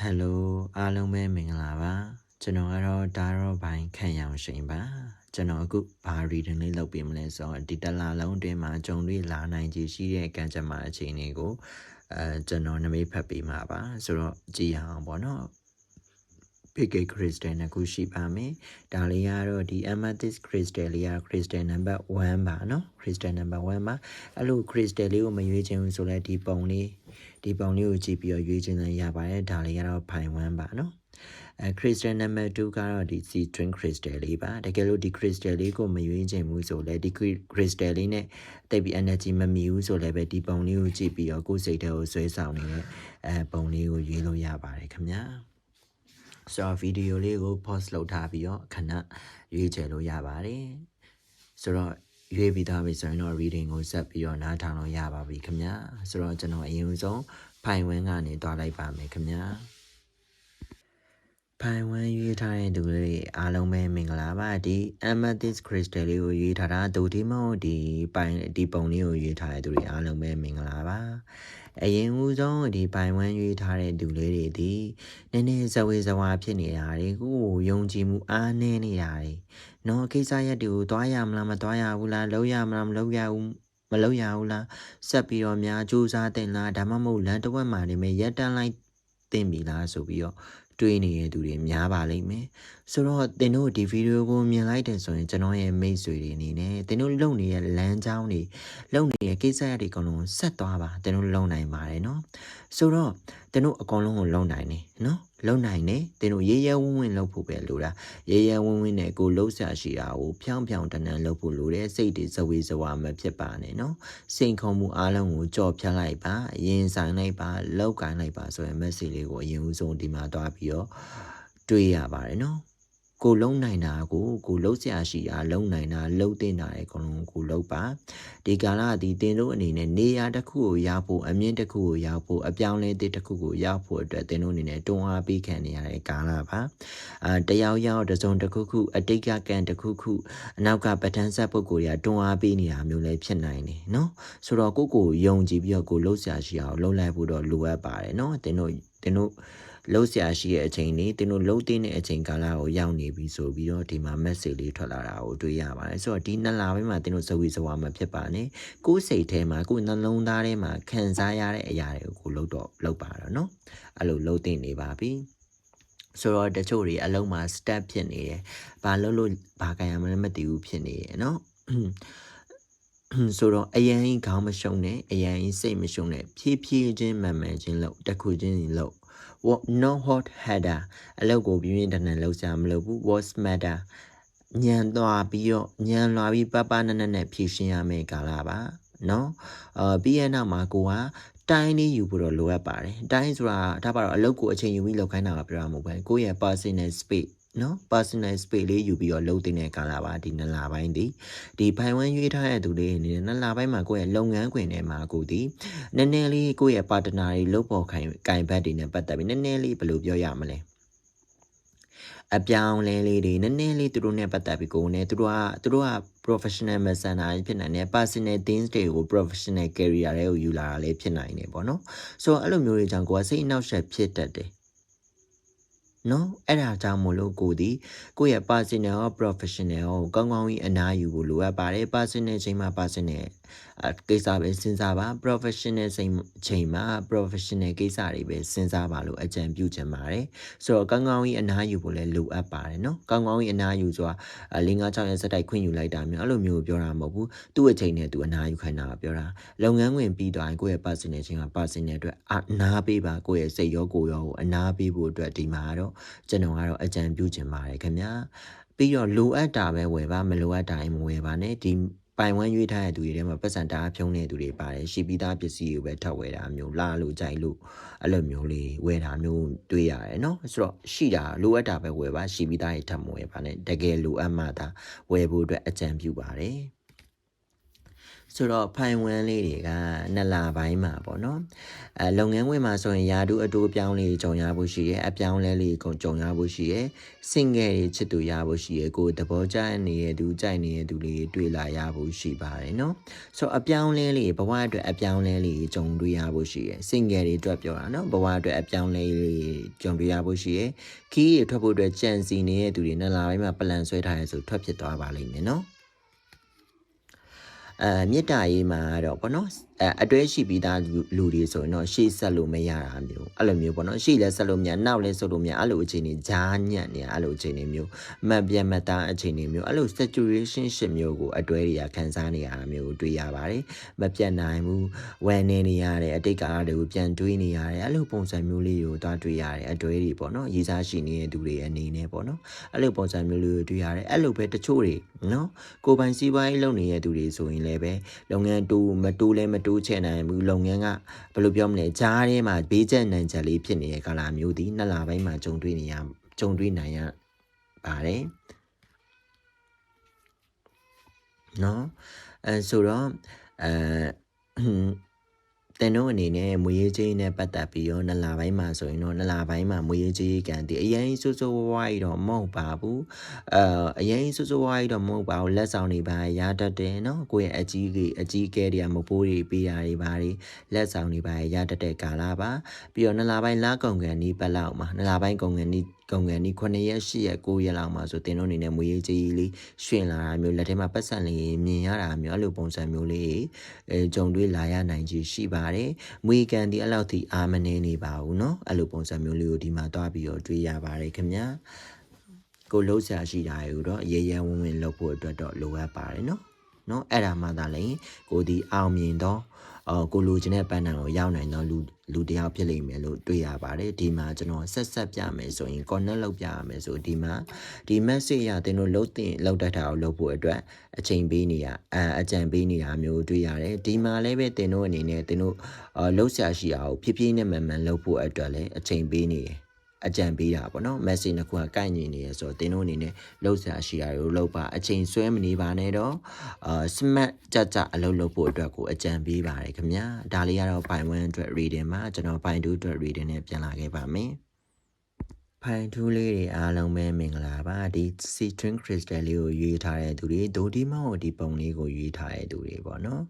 Hello အားလုံးပဲမင်္ဂလာပါကျွန်တော်ကတော့ဒါရောဘိုင်းခန့်ရောင်ရှိန်ပါကျွန်တော်အခုဘာ reading လေးလုပ်ပေးမလဲဆိုတော့ဒီတစ်လလုံးအတွင်းမှာကြုံတွေ့လာနိုင်ခြေရှိတဲ့ကံကြမ္မာအခြေအနေကိုကျွန်တော်နမိတ်ဖတ်ပေးမှာပါဆိုတော့ကြည့်ရအောင်ပေါ့နော်Piggy crystal နှစ်ခုရှိပါမယ်ဒါလေးကတော့ဒီ amethyst crystal လေးက crystal number 1ပါနော် crystal number 1ပါအဲ့လို crystal လေးကိုမရွေးချင်ဘူးဆိုလဲဒီပုံလေးကိုကြည့်ပြီးတော့ရွေးချင်လည်းရပါတယ်ဒါလေးကတော့ဖိုင်1ပါနော်crystal number 2ကတော့ဒီ C-twin crystal လေးပါတကယ်လို့ဒီ crystal လေးကိုမရွေးချင်ဘူးဆိုလဲဒီ crystal လေးနဲ့တိတ်ပြီး energy မမီဘူးဆိုလဲပဲဒီပုံလေးကိုကြည့်ပြီးတော့ကိုယ်စိတ်ထဲကိုဆွဲဆောင်နေတဲ့ပုံလေးကိုရွေးလို့ရပါတယ်ခင်ဗျာဆိုတော့ဗီဒီယိုလေးကို pause လုပ်ထားပြီးတော့ခဏရွေးချယ်လို့ရပါတယ်ဆိုတော့ရွေးပြီးသားပြီဆိုရင်တော့ reading ကိုဆက်ပြီးတော့နားထောင်လို့ရပါပြီခင်ဗျာဆိုတော့ကျွန်တော်အရင်ဆုံးဖိုင်ဝန်းကနေတွားလိုက်ပါမယ်ခင်ဗျာဖိုင်ဝန်းရွေးထားတဲ့သူတွေအားလုံးပဲမင်္ဂလာပါဒီ amethyst crystal လေးကိုရွေးထားတာဒုတိမဟုတ်ဒီပုံလေးကိုရွေးထားတဲ့သူတွေအားလုံးပဲမင်္ဂလာပါအရင်ဦးဆုံးဒီပိုင်ဝန်းရွေးထားတဲ့သူလေးတွေဒီနည်းနည်းဇဝေဇဝါဖြစ်နေတာတွေကိုယုံကြည်မှုအားနည်းနေတာတွေနော်ကိစ္စရက်တွေကိုတွားရမလားမတွားရဘူးလားလုပ်ရမလားမလုပ်ရဘူးလားဆက်ပြီးတော့များစူးစမ်းတင်လားဒါမှမဟုတ်လမ်းတစ်ဝက်မှာနေမယ်ရက်တန်းလိုက်တင်ပြီလားဆိုပြီးတော့တွေးနေတဲ့သူတွေများပါလိမ့်မယ်ဆိုတော့သင်တို့ဒီဗီဒီယိုကိုမြင်လိုက်တယ်ဆိုရင်ကျွန်တော်ရဲ့မိတ်ဆွေတွေအနေနဲ့သင်တို့လုပ်နေတဲ့လမ်းကြောင်းတွေလုပ်နေတဲ့ကိစ္စရပ်တွေအကုန်လုံးဆက်သွားပါသင်တို့လုပ်နိုင်ပါတယ်နော်ဆိုတော့သင်တို့အကုန်လုံးကိုလုပ်နိုင်တယ်နော်လုပ်နိုင်တယ်သင်တို့ရေရဲဝင်းဝင်းလုပ်ဖို့ပဲလိုတာရေရဲဝင်းဝင်းနဲ့ကိုလှုပ်ရှားရှိတာကိုဖြောင်းဖြောင်းတန်းတန်းလုပ်ဖို့လိုတယ်စိတ်တွေဇဝေဇဝါမဖြစ်ပါနဲ့နော်စိန်ခေါ်မှုအားလုံးကိုကြော်ဖြတ်လိုက်ပါရင်ဆိုင်လိုက်ပါလောက်ကိုင်းလိုက်ပါဆိုရင် message လေးကိုအရင်ဦးဆုံးဒီမှာတွားပြီးတော့တွေးရပါတယ်နော်ကိုလုံးနိုင်တာကိုလုံးဆရာရှိတာလုံးနိုင်တာလုံးတင်တာအကုန်လုံးကိုလုံးပါဒီကာလဒီတင်တို့အနေနဲ့နေရာတစ်ခုကိုရောက်ဖို့အမြင့်တစ်ခုကိုရောက်ဖို့အပြောင်းလဲတစ်ခုကိုရောက်ဖို့အတွက်တင်တို့အနေနဲ့တွန်းအားပေးခံနေရတဲ့ကာလပါတယောက်တစုံတစ်ခုအတိတ်ကကံတစ်ခုအနောက်ကပဋ္ဌာန်းဆက်ပုဂ္ဂိုလ်တွေကတွန်းအားပေးနေတာမျိုးလည်းဖြစ်နိုင်တယ်နော်ဆိုတော့ကိုယုံကြည်ပြီးတော့ကိုလုံးဆရာရှိအောင်လုံးလိုက်ဖို့တော့လိုအပ်ပါတယ်နော်တင်တို့လုံးဆရာရှိတဲ့အချိန်လေးတင်တို့လုံးတင်းတဲ့အချိန်ကာလကိုရောက်နေပြီဆိုပြီးတော့ဒီမှာ message လေးထွက်လာတာကိုတွေ့ရပါတယ်ဆိုတော့ဒီနှစ်လပိုင်းမှာတင်တို့ဇဝေဇဝါမှာဖြစ်ပါနဲ့ကိုယ်စိတ်ထဲမှာကိုယ်နှလုံးသားထဲမှာခံစားရတဲ့အရာတွေကိုလုပ်ပါတော့နော်အဲ့လိုလုံးတင်းနေပါပြီဆိုတော့တချို့တွေအလုံးမှာ step ဖြစ်နေတယ်ဘာလို့ဘာကြရမလဲမသိဘူးဖြစ်နေတယ်နော်ဆိုတော့အရင်ခေါင်းမရှုံနဲ့အရင်စိတ်မရှုံနဲ့ဖြည်းဖြည်းချင်းမှန်ချင်းလို့တစ်ခုချင်းလို့ no hot header အလုပ်ကိုပြင်းပြင်းထန်ထန်လုပ်စရာမလိုဘူး what's matter ညံသွားပြီးပနနဲ့ဖြည့်ရှင်းရမယ့်ကာလပါနော်ပြီးရနောက်မှာကိုကတိုင်းလေးယူဖို့တော့လိုအပ်ပါတယ်တိုင်းဆိုတာဒါပါတော့အလုပ်ကိုအချိန်ယူပြီးလုပ်ခိုင်းတာကပြောရမှာမဟုတ်ဘူးကိုယ့်ရဲ့ personal space နော် personal space လေးယူပြီးတော့လုပ်တဲ့ကာလပါဒီနှစ်လပိုင်းဒီဖိုင်ဝန်းရွေးထားတဲ့သူတွေအနေနဲ့နှစ်လပိုင်းမှာကိုယ့်ရဲ့လုပ်ငန်းခွင်ထဲမှာကိုဒီနည်းနည်းလေးကိုယ့်ရဲ့ partner တွေလုပ်ပေါ်ကင်ဘက်တွေနဲ့ပတ်သက်ပြီးနည်းနည်းလေးဘယ်လိုပြောရမလဲအပြောင်းလဲလေးတွေနည်းနည်းလေးသူတို့နဲ့ပတ်သက်ပြီးကိုယ်နဲ့သူတို့က professional mercenary ဖြစ်နိုင်တယ် personal things တွေကို professional career တွေကိုယူလာတာလည်းဖြစ်နိုင်တယ်ပေါ့နော်ဆိုတော့အဲ့လိုမျိုးတွေကြောင့်ကိုယ်ကစိတ်အနှောက်အယှက်ဖြစ်တတ်တယ်နော်အဲ့ဒါကြောင့်မို့လို့ကိုယ့်ရဲ့ personal ရော professional ရောကောင်းကောင်းကြီးအနားယူဖို့လိုအပ်ပါတယ် personal ချိန်မှာ personal ကိစ္စပဲစဉ်းစားပါ professional ချိန်မှာ professional ကိစ္စတွေပဲစဉ်းစားပါလို့အကြံပြုချင်ပါတယ်ဆိုတော့ကောင်းကောင်းကြီးအနားယူဖို့လည်းလိုအပ်ပါတယ်နော်ကောင်းကောင်းကြီးအနားယူဆိုတာ5-6ရက်စက်တိုက်ခွင့်ယူလိုက်တာမျိုးအဲ့လိုမျိုးပြောတာမဟုတ်ဘူးသူ့အချိန်နဲ့သူအနားယူခိုင်းတာပြောတာလုပ်ငန်းဝင်ပြီးသွားရင်ကိုယ့်ရဲ့ personal ချိန်မှာ personal အတွက်အနားပေးပါကိုယ့်ရဲ့စိတ်ရောကိုယ်ရောကိုအနားပေးဖို့အတွက်ဒီမှာတော့ကျွန်တော်ကတော့အကြံပြုချင်ပါတယ်ခင်ဗျာပြီးတော့လိုအပ်တာပဲဝယ်ပါမလိုအပ်တာမဝယ်ပါနဲ့ဒီပိုင်ဝန်းရွေးထားတဲ့သူတွေထဲမှာပတ်စံတာဖြုံးတဲ့သူတွေပါတယ်ရှိပြီးသားပစ္စည်းကိုပဲထပ်ဝယ်တာမျိုးလာလို့ကြိုက်လို့အဲ့လိုမျိုးလေးဝယ်တာမျိုးတွေ့ရတယ်နော်ဆိုတော့ရှိတာလိုအပ်တာပဲဝယ်ပါရှိပြီးသားတွေထပ်မဝယ်ပါနဲ့တကယ်လိုအပ်မှသာဝယ်ဖို့အတွက်အကြံပြုပါတယ် ဆိုတော့ဖိုင်ဝမ်လေးတွေကနှစ်လပိုင်းမှာပေါ့နော်လုပ်ငန်းခွင်မှာဆိုရင်ယာတူအတူအပြောင်းလေးကြုံရဖို့ရှိရဲအပြောင်းလဲလေးကြုံရဖို့ရှိရဲစင်ငယ်တွေချစ်သူရဖို့ရှိရဲကိုသဘောကျနေတဲ့သူကြိုက်နေတဲ့သူလေးတွေ့လာရဖို့ရှိပါတယ်နော်ဆိုတော့အပြောင်းလဲလေးဘဝအတွက်အပြောင်းလဲလေးကြုံတွေ့ရဖို့ရှိရဲစင်ငယ်တွေအတွက်ပြောတာနော်ဘဝအတွက်အပြောင်းလဲလေးကြုံတွေ့ရဖို့ရှိရဲခီးရထွက်ဖို့အတွက်ကြံစီနေတဲ့သူတွေနှစ်လပိုင်းမှာပလန်ဆွဲထားရဲဆိုထွက်ဖြစ်သွားပါလိမ့်မယ်နော်မေတ္တာရေးမှာတော့ပေါ့နော်အတွဲရှိပြီးသားလူတွေဆိုရင်တော့ရှေ့ဆက်လို့မရတာမျိုးအဲ့လိုမျိုးပေါ့နော်ရှေ့လည်းဆက်လို့မရနောက်လည်းဆက်လို့မရအဲ့လိုအခြေအနေဂျားညံ့နေအဲ့လိုအခြေအနေမျိုးမပြတ်မသားအခြေအနေမျိုးအဲ့လို situationship မျိုးကိုအတွဲတွေကခန်းစားနေရတာမျိုးကိုတွေ့ရပါတယ်မပြတ်နိုင်ဘူးဝယ်နေနေရတယ်အတိတ်ကာလတွေကိုပြန်တွေးနေရတယ်အဲ့လိုပုံစံမျိုးလေးကိုသွားတွေ့ရတယ်အတွဲတွေပေါ့နော်ရေးစားရှိနေတဲ့သူတွေအနေနဲ့ပေါ့နော်အဲ့လိုပုံစံမျိုးလေးကိုတွေ့ရတယ်အဲ့လိုပဲတချို့တွေနော်ကိုပိုင်စီးပွားရေးလုပ်နေတဲ့သူတွေဆိုရင်လည်းပဲလုပ်ငန်းတူမတူလဲမတူချင်နိုင်ဘူးလုပ်ငန်းကဘယ်လိုပြောမလဲကြားထဲမှာဘေးကျနိုင်ချက်လေးဖြစ်နေတဲ့ကာလမျိုးဒီနှစ်လပိုင်းမှာကြုံတွေ့နိုင်ရပါတယ်နော်ဆိုတော့တင်တို့အနေနဲ့မွေးရေးကြီးနဲ့ပတ်သက်ပြီးတော့နှစ်လပိုင်းမှာဆိုရင်တော့နှစ်လပိုင်းမှာမွေးရေးကြီးကန်ဒီအရင်စိုးစိုးဝါးတော့မဟုတ်ပါဘူးအရင်စိုးစိုးဝါးတော့မဟုတ်ပါဘူးလက်ဆောင်တွေပါရတတ်တယ်နော်ကိုယ့်ရဲ့အကြီးကဲတွေကမပိုးတွေပေးတာတွေပါလက်ဆောင်တွေပါရတတ်တဲ့ကာလပါပြီးတော့နှစ်လပိုင်းလကုန်ကန်ဒီပတ်လောက်မှာနှစ်လပိုင်းကုန်ကန်ဒီ9ရက်10ရက်9ရက်လောက်မှာဆိုတင်တို့အနေနဲ့မွေးရေးကြီးလေးရှင်လာတာမျိုးလက်ထဲမှာပတ်စံလေးမြင်ရတာမျိုးအဲ့လိုပုံစံမျိုးလေးကြုံတွေ့လာရနိုင်ခြေရှိပါတယ်မွေးကန်ဒီအဲ့လောက်ထိအာမနေနေပါဘူးเนาะအဲ့လိုပုံစံမျိုးလေးကိုဒီမှာတွားပြီးတော့တွေ့ရပါတယ်ခင်ဗျာကိုလုံးဆရာရှိတာကိုတော့ရေရဲဝင်းဝင်းလုပ်ဖို့အတွက်တော့လိုအပ်ပါတယ်เนาะအဲ့ဒါမှသာလေကိုဒီအောင်မြင်တော့ကိုလူချင်းတဲ့ပန်းတန်ကိုရောက်နိုင်တော့လူတယောက်ဖြစ်လိမ့်မယ်လို့တွေ့ရပါတယ်ဒီမှာကျွန်တော်ဆက်ပြမယ်ဆိုရင် connect လုပ်ပြရမယ်ဆိုဒီမှာဒီ message ရတင်တို့လုံးတတ်တာကိုလုပ်ဖို့အတွက်အချိန်ပေးနေရအကြံပေးနေတာမျိုးတွေ့ရတယ်ဒီမှာလည်းပဲတင်တို့အနေနဲ့တင်တို့လုံးဆရာရှိအောင်ဖြည်းဖြည်းနဲ့မှန်မှန်လုပ်ဖို့အတွက်လည်းအချိန်ပေးနေတယ်အကြံပေးတာပေါ့နော် message နှစ်ခုကကိုက်ညီနေရဆိုတော့တင်တို့အနေနဲ့လောက်ဆရာရှိတာကိုလောက်ပါအချိန်ဆွဲမနေပါနဲ့တော့smart ကြအလုပ်လုပ်ဖို့အတွက်ကိုအကြံပေးပါတယ်ခင်ဗျာဒါလေးကတော့ပိုင်1အတွက် reading မှာကျွန်တော်ပိုင်2အတွက် reading နဲ့ပြန်လာခဲ့ပါမယ်ဖိုင်2လေးတွေအားလုံးပဲမင်္ဂလာပါဒီ Citrine Crystal လေးကိုရွေးထားတဲ့သူတွေဒိုဒီမောင်ဒီပုံလေးကိုရွေးထားတဲ့သူတွေပေါ့နော်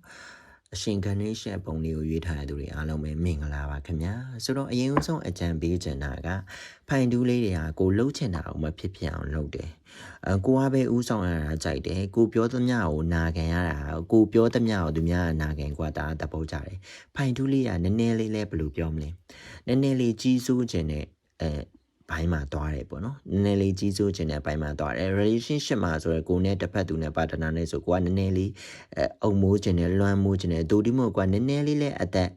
အရှင်ခဏရှက်ပုံလေးကိုရွေးထားတဲ့သူတွေအားလုံးပဲမင်္ဂလာပါခင်ဗျာဆိုတော့အရင်ဆုံးအကြံပေးချင်တာကဖိုင်တူးလေးတွေဟာကိုလှုပ်ချင်တာအောင်မဖြစ်ဖြစ်အောင်လုပ်တယ်ကိုကပဲဥဆောင်ရတာကြိုက်တယ်ကိုပြောသမျှကိုနာခံရတာကိုပြောသမျှကိုသူများနာခံกว่าတာတပုတ်ကြတယ်ဖိုင်တူးလေးကနည်းနည်းလေးလဲဘယ်လိုပြောမလဲနည်းနည်းလေးကြီးစိုးခြင်းနဲ့ဘိုင်းမှာသွားတယ်ပေါ့နော်နည်းနည်းလေးကြီးစိုးခြင်းနဲ့ဘိုင်းမှာသွားတယ် relationship မှာဆိုရယ်ကိုနဲ့တစ်ဖက်သူနဲ့ partner နဲ့ဆိုကိုကနည်းနည်းလေးအုံမိုးခြင်းနဲ့လွမ်းမိုးခြင်းနဲ့ဒိုဒီမို့ကနည်းနည်းလေးလဲအသက်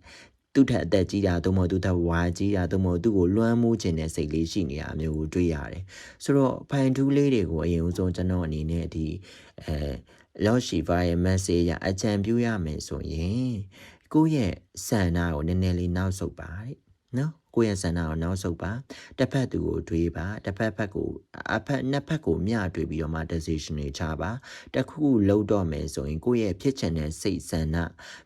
သူ့ထက်အသက်ကြီးတာသို့မဟုတ်သူ့ထက်ဝါကြီးတာသို့မဟုတ်သူ့ကိုလွမ်းမိုးခြင်းနဲ့စိတ်လေးရှိနေတာမျိုးကိုတွေ့ရတယ်ဆိုတော့ဖိုင်တူးလေးတွေကိုအရင်ဆုံးကျွန်တော်အနေနဲ့ဒီလော့ရှိဖာရဲ့ message ရအကြံပြုရမယ်ဆိုရင်ကိုယ့်ရဲ့ဆန္ဒကိုနည်းနည်းလေးနောက်ဆုတ်ပါတဲ့နော်ကိုယ့်ရဲ့ဆန္ဒကိုနောက်ဆုတ်ပါတစ်ဖက်သူကိုတွေးပါတစ်ဖက်ကိုနှစ်ဖက်ကိုမျှတွေးပြီးတော့မှ decision တွေချပါတစ်ခုလုံးတော့မယ်ဆိုရင်ကိုယ့်ရဲ့ဖြစ်ချင်တဲ့စိတ်ဆန္ဒ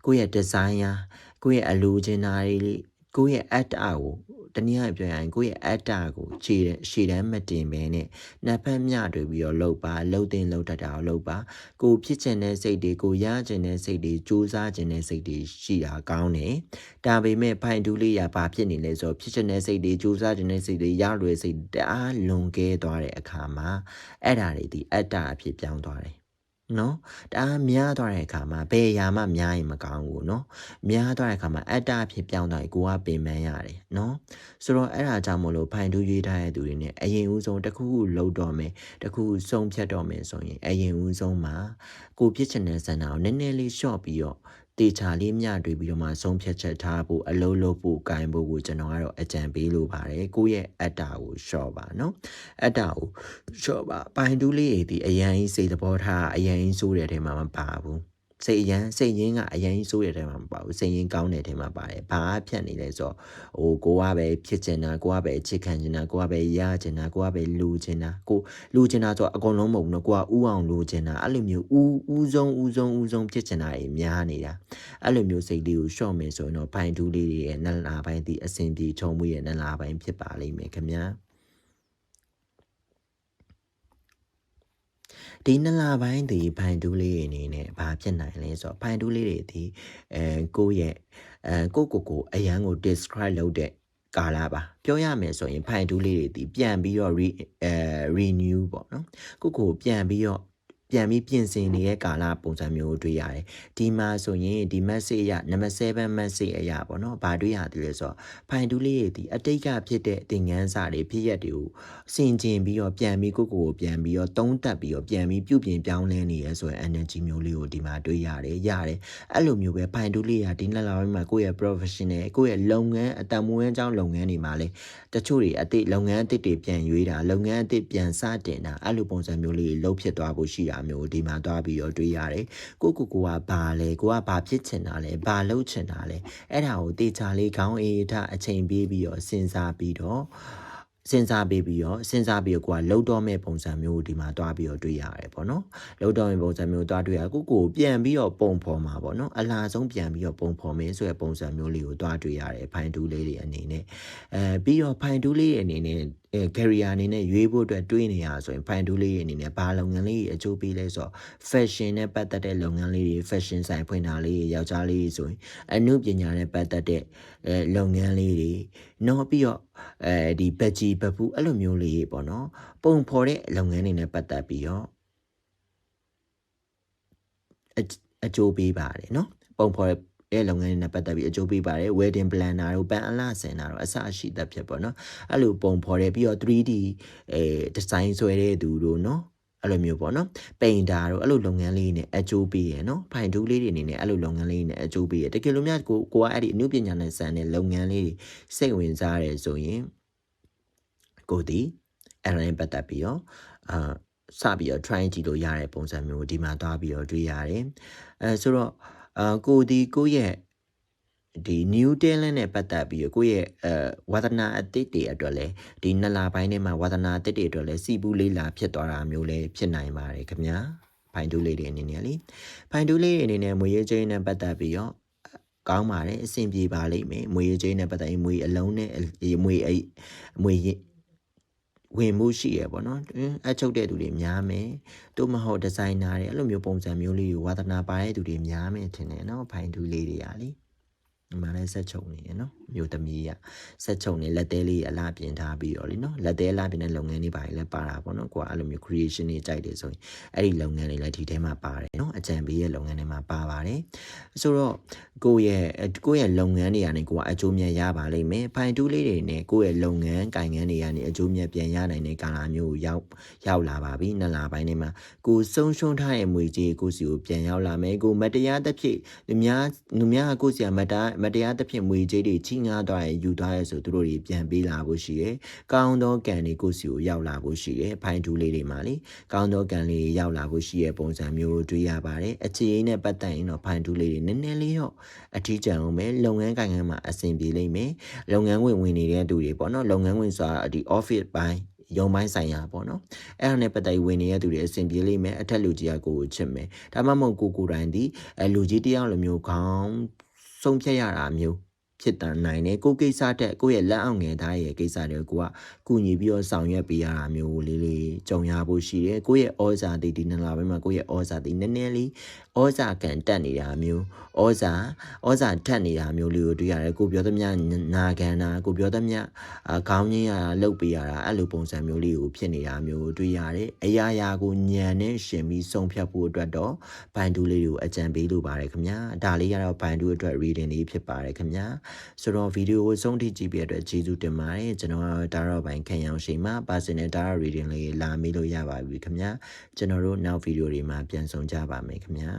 ကိုယ့်ရဲ့ desire ကိုယ့်ရဲ့အလိုချင်တာတွေကိုယ့်ရဲ့အတ္တကိုတနည်းအားဖြင့်ပြောရင်ကိုယ့်ရဲ့အတ္တကိုရှေ့တန်းမတင်ဘဲနဲ့နှစ်ဖက်မျှတွေပြီးတော့လှုပ်ပါလှုပ်တတ်တာကိုလှုပ်ပါကိုဖြစ်ချင်တဲ့စိတ်တွေကိုရချင်တဲ့စိတ်တွေစူးစမ်းချင်တဲ့စိတ်တွေရှိတာကောင်းတယ်ဒါပေမဲ့ဖိုင်တူးလေးရပါဖြစ်နေလဲဆိုတော့ဖြစ်ချင်တဲ့စိတ်တွေစူးစမ်းချင်တဲ့စိတ်တွေရလွယ်စိတ်တအားလွန်ကဲသွားတဲ့အခါမှာအဲ့ဒါတွေဒီအတ္တအဖြစ်ပြောင်းသွားတယ်နော်တအားများသွားတဲ့အခါမှာဘယ်ရာမှများရင်မကောင်းဘူးနော်များသွားတဲ့အခါမှာအတ္တအဖြစ်ပြောင်းသွားရင်ကိုကပင်ပန်းရတယ်နော်ဆိုတော့အဲ့ဒါကြောင့်မလို့ဖိုင်တူးရေးထားတဲ့သူတွေ ਨੇ အရင်ဦးဆုံးတစ်ခုခုလှုပ်တော့မယ်တစ်ခုဆုံးဖြတ်တော့မယ်ဆိုရင်အရင်ဦးဆုံးမှာကိုဖြစ်ချင်တဲ့ဆန္ဒကိုနည်းနည်းလေးလျှော့ပြီးတော့တေချာလေးမျှတွေ့ပြီးတော့မှဆုံးဖြတ်ချက်ထားဖို့အလုံးလုံးဖို့ကိုင်ဖို့ကိုကျွန်တော်ကတော့အကြံပေးလိုပါတယ်ကိုယ့်ရဲ့အတ္တကိုလျှော့ပါနော်အတ္တကိုလျှော့ပါပိုင်တူးလေးတွေဒီအရင်စိတ်သဘောထားအရင်ဆိုးတဲ့ထဲမှာမပါဘူး စိတ်ရင်းကအရင်ဆိုးရတဲ့မှာမပါဘူးစိတ်ရင်းကောင်းတဲ့ထဲမှာပါတယ်ဘာဖြတ်နေလဲဆိုတော့ကိုကပဲဖြစ်ချင်တာကိုကပဲချစ်ခံချင်တာကိုကပဲရချင်တာကိုကပဲလူချင်တာကိုလူချင်တာဆိုအကုန်လုံးမဟုတ်ဘူးနော်ကိုကဥအောင်လူချင်တာအဲ့လိုမျိုးဥဆုံးဖြစ်ချင်တာတွေများနေတာအဲ့လိုမျိုးစိတ်လေးကိုရှော့မယ်ဆိုရင်တော့ဖိုင်တူးလေးတွေရဲ့နလပိုင်းဒီအစဉ်ပြေချုံမှုရဲ့နလပိုင်းဖြစ်ပါလိမ့်မယ်ခင်ဗျာဒီနလပိုင်းဒီဖိုင်တူးလေးတွေအနေနဲ့ဘာဖြစ်နိုင်လဲဆိုတော့ဖိုင်တူးလေးတွေဒီကိုယ့်ရဲ့ကိုအရန်ကို describe လုပ်တဲ့ကာလပါပြောရမယ်ဆိုရင်ဖိုင်တူးလေးတွေဒီပြန်ပြီးတော့renew ပေါ့နော်ကိုပြန်ပြီးပြင်ဆင်နေတဲ့ကာလပုံစံမျိုးတွေ့ရတယ်ဒီမှာဆိုရင်ဒီ message ရ number 7 message အရာပေါ့နော်ဘာတွေ့ရတယ်လဲဆိုတော့ဖိုင်တူးလေးတွေဒီအတိတ်ကဖြစ်တဲ့သင်ခန်းစာတွေဖြစ်ရက်တွေကိုစင်ကျင်ပြီးတော့ပြန်ပြီးကိုပြန်ပြီးတော့သုံးသပ်ပြီးတော့ပြန်ပြီးပြုပြင်ပြောင်းလဲနေရဲဆိုရင် energy မျိုးလေးကိုဒီမှာတွေ့ရတယ်အဲ့လိုမျိုးပဲဖိုင်တူးလေးကဒီနှစ်လပိုင်းမှာကိုယ့်ရဲ့ professional ကိုယ့်ရဲ့လုပ်ငန်းအတမွေးအကြောင်းလုပ်ငန်းတွေမှာလဲတချို့တွေအတိတ်လုပ်ငန်းအသစ်တွေပြန်ရွေးတာလုပ်ငန်းအသစ်ပြန်စတင်တာအဲ့လိုပုံစံမျိုးလေးလှုပ်ဖြစ်သွားဖို့ရှိတာမျိုးဒီမှာသွားပြီးတော့တွေ့ရတယ်ကိုကဘာလဲကိုကဘာဖြစ်ချင်တာလဲဘာလုပ်ချင်တာလဲအဲ့ဒါကိုတေချာလေးခေါင်းအေးထအချိန်ပေးပြီးတော့စဉ်းစားပြီးတော့ကိုကလှုပ်တော့မဲ့ပုံစံမျိုးဒီမှာတွားပြီးတော့တွေ့ရတယ်ပေါ့နော်လှုပ်တော့မဲ့ပုံစံမျိုးတွားတွေ့ရကိုပြန်ပြီးတော့ပုံဖော်မှာပေါ့နော်အလားဆုံးပြန်ပြီးတော့ပုံဖော်မယ်ဆိုတဲ့ပုံစံမျိုးလေးကိုတွားတွေ့ရတယ်ဖိုင်တူးလေးတွေအနေနဲ့ပြီးတော့ဖိုင်တူးလေးအနေနဲ့career အနေနဲ့ရွေးဖို့အတွက်တွေးနေရဆိုရင်ဖိုင်တူးလေးအနေနဲ့ဘာလုပ်ငန်းလေးအကျိုးပေးလဲဆိုတော့ fashion နဲ့ပတ်သက်တဲ့လုပ်ငန်းလေးတွေ fashion ဆိုင်ဖွင့်တာလေးယောက်ျားလေးဆိုရင်အမှုပညာနဲ့ပတ်သက်တဲ့လုပ်ငန်းလေးတွေနောက်ပြီးတော့ဒီဘက်ကြီးဘက်ဖူးအဲ့လိုမျိုးလေးပေါ့နော်ပုံဖော်တဲ့လုပ်ငန်းတွေနဲ့ပတ်သက်ပြီးတော့အကျိုးပေးပါတယ်နော်ပုံဖော်တဲ့လုပ်ငန်းတွေနဲ့ပတ်သက်ပြီးအကျိုးပေးပါတယ် wedding planner တို့ပန်အလှဆင်တာတို့အစရှိတတ်ဖြစ်ပေါ့နော်အဲ့လိုပုံဖော်တယ်ပြီးတော့ 3D design ဆွဲတဲ့သူတို့နော်အဲ့လိုမျိုးပေါ့နော်ပိန်တာတို့အဲ့လိုလုပ်ငန်းလေးနဲ့အကျိုးပေးရနော်ဖိုင်တူးလေးတွေအနေနဲ့အဲ့လိုလုပ်ငန်းလေးနဲ့အကျိုးပေးရတကယ်လို့များကိုကအဲ့ဒီအမှုပညာနဲ့ဆန်တဲ့လုပ်ငန်းလေးတွေစိတ်ဝင်စားတယ်ဆိုရင်ကိုဒီအဲ့ဒါနဲ့ပတ်သက်ပြီးတော့စပြီးတော့ try ကြည့်လို့ရတဲ့ပုံစံမျိုးဒီမှာသွားပြီးတော့တွေ့ရတယ်ဆိုတော့ကိုရဲ့ဒီ new talent နဲ့ပတ်သက်ပြီးကိုရဲ့ဝါသနာအသစ်တွေအတွက်လည်းဒီနှစ်လပိုင်းထဲမှာဝါသနာအသစ်တွေအတွက်လည်းစီပူးလေးလာဖြစ်သွားတာမျိုးလည်းဖြစ်နိုင်ပါတယ်ခင်ဗျာဖိုင်တူးလေးတွေအနေနဲ့လေဖိုင်တူးလေးတွေအနေနဲ့မွေရေးချင်းနဲ့ပတ်သက်ပြီးတော့ကောင်းပါတယ်အဆင်ပြေပါလိမ့်မယ်မွေရေးချင်းနဲ့ပတ်သက်ပြီးမွေအလုံးနဲ့မွေဝင်မှုရှိရပေါ့နော်အချုပ်တဲ့သူတွေများမယ်တို့မဟုတ်ဒီဇိုင်နာတွေအဲ့လိုမျိုးပုံစံမျိုးလေးကိုဝါသနာပါတဲ့သူတွေများမယ်ထင်တယ်နော်ဖိုင်တူးလေးတွေရာလေဒီမှာလည်းဆက်ချုပ်နေရနော်မျိုးသမီးရဆက်ချုပ်နေလက်သေးလေးအလားပြင်ထားပြီးတော့လीနော်လက်သေးအလားပြင်တဲ့လုပ်ငန်းတွေပါလည်းပါတာပေါ့နော်ကိုကအဲ့လိုမျိုး creation တွေကြိုက်တယ်ဆိုရင်အဲ့ဒီလုပ်ငန်းတွေလည်းဒီထဲမှာပါတယ်နော်အကြံပေးရဲ့လုပ်ငန်းတွေမှာပါပါတယ်ဆိုတော့ကိုယ့်ရဲ့လုပ်ငန်းတွေကနေကိုကအကျိုးမြတ်ရပါလိမ့်မယ်ဖိုင်တူးလေးတွေနဲ့ကိုယ့်ရဲ့လုပ်ငန်းကိုင်ငန်းတွေကနေအကျိုးမြတ်ပြန်ရနိုင်တဲ့ကာလမျိုးကိုရောက်လာပါပြီနှစ်လပိုင်းထဲမှာကိုဆုံးရှုံးထားတဲ့မွေကြီးကိုစီကိုပြန်ရောက်လာမယ်ကိုမတရားတစ်ဖြစ်လူများကိုစီကမတရားတစ်ဖြစ်မွေကြီးတွေချိငားသွားရင်ယူသွားရဲဆိုသူတို့တွေပြန်ပေးလာဖို့ရှိတယ်ကောင်းသောကံတွေကိုစီကိုရောက်လာဖို့ရှိတယ်ဖိုင်တူးလေးတွေမှာလေကောင်းသောကံလေးရောက်လာဖို့ရှိတဲ့ပုံစံမျိုးတွေ့ရပါတယ်အခြေအနေနဲ့ပတ်သက်ရင်တော့ဖိုင်တူးလေးတွေနည်းနည်းလေးတော့အထီးကျန်အောင်ပဲလုပ်ငန်းကိုင်ငန်းမှာအဆင်ပြေလိမ့်မယ်လုပ်ငန်းဝင်နေတဲ့သူတွေပေါ့နော်လုပ်ငန်းဝင်ဆိုတာဒီ office ပိုင်းရုံပိုင်းဆိုင်ရာပေါ့နော်အဲ့ဒါနဲ့ပတ်သက်ဝင်နေတဲ့သူတွေအဆင်ပြေလိမ့်မယ်အထက်လူကြီးကကိုချစ်မယ်ဒါမှမဟုတ်ကိုတိုင်းဒီလူကြီးတယောက်လိုမျိုးခေါင်းဆုံးဖြတ်ရတာမျိုးဖြစ်တန်နိုင်တယ်ကိုကိစ္စတက်ကိုရဲ့လက်အောင်ငယ်သားရဲ့ကိစ္စတွေကိုကူညီပြီးတော့ဆောင်ရွက်ပေးရတာမျိုးလေးကြုံရဖို့ရှိတယ်ကိုရဲ့ဩဇာတိဒီနှစ်လပိုင်းမှာကိုရဲ့ဩဇာတိနည်းနည်းလေးဩဇာကန်တက်နေတာမျိုးဩဇာထက်နေတာမျိုးလေးကိုတွေ့ရတယ်ကိုပြောသမျှနာခံတာကိုပြောသမျှခေါင်းရင်းရတာလှုပ်ပေးရတာအဲ့လိုပုံစံမျိုးလေးကိုဖြစ်နေတာမျိုးတွေ့ရတယ်အရာရာကိုညံနဲ့ရှင်ပြီးဆုံးဖြတ်ဖို့အတွက်တော့ဘိုင်တူးလေးကိုအကြံပေးလိုပါတယ်ခင်ဗျာဒါလေးကတော့ဘိုင်တူးအတွက် reading လေးဖြစ်ပါတယ်ခင်ဗျာဆိုတော့ဗီဒီယိုကိုဆုံးထိကြည့်ပြတဲ့အတွက်ကျေးဇူးတင်ပါတယ်ကျွန်တော်ဒါတော့ဘိုင်ခံရအောင်ရှိမှာ personal data reading လေးလာမေးလို့ရပါပြီခင်ဗျာကျွန်တော်တို့နောက်ဗီဒီယိုတွေမှာပြန်ဆောင်ကြပါမယ်ခင်ဗျာ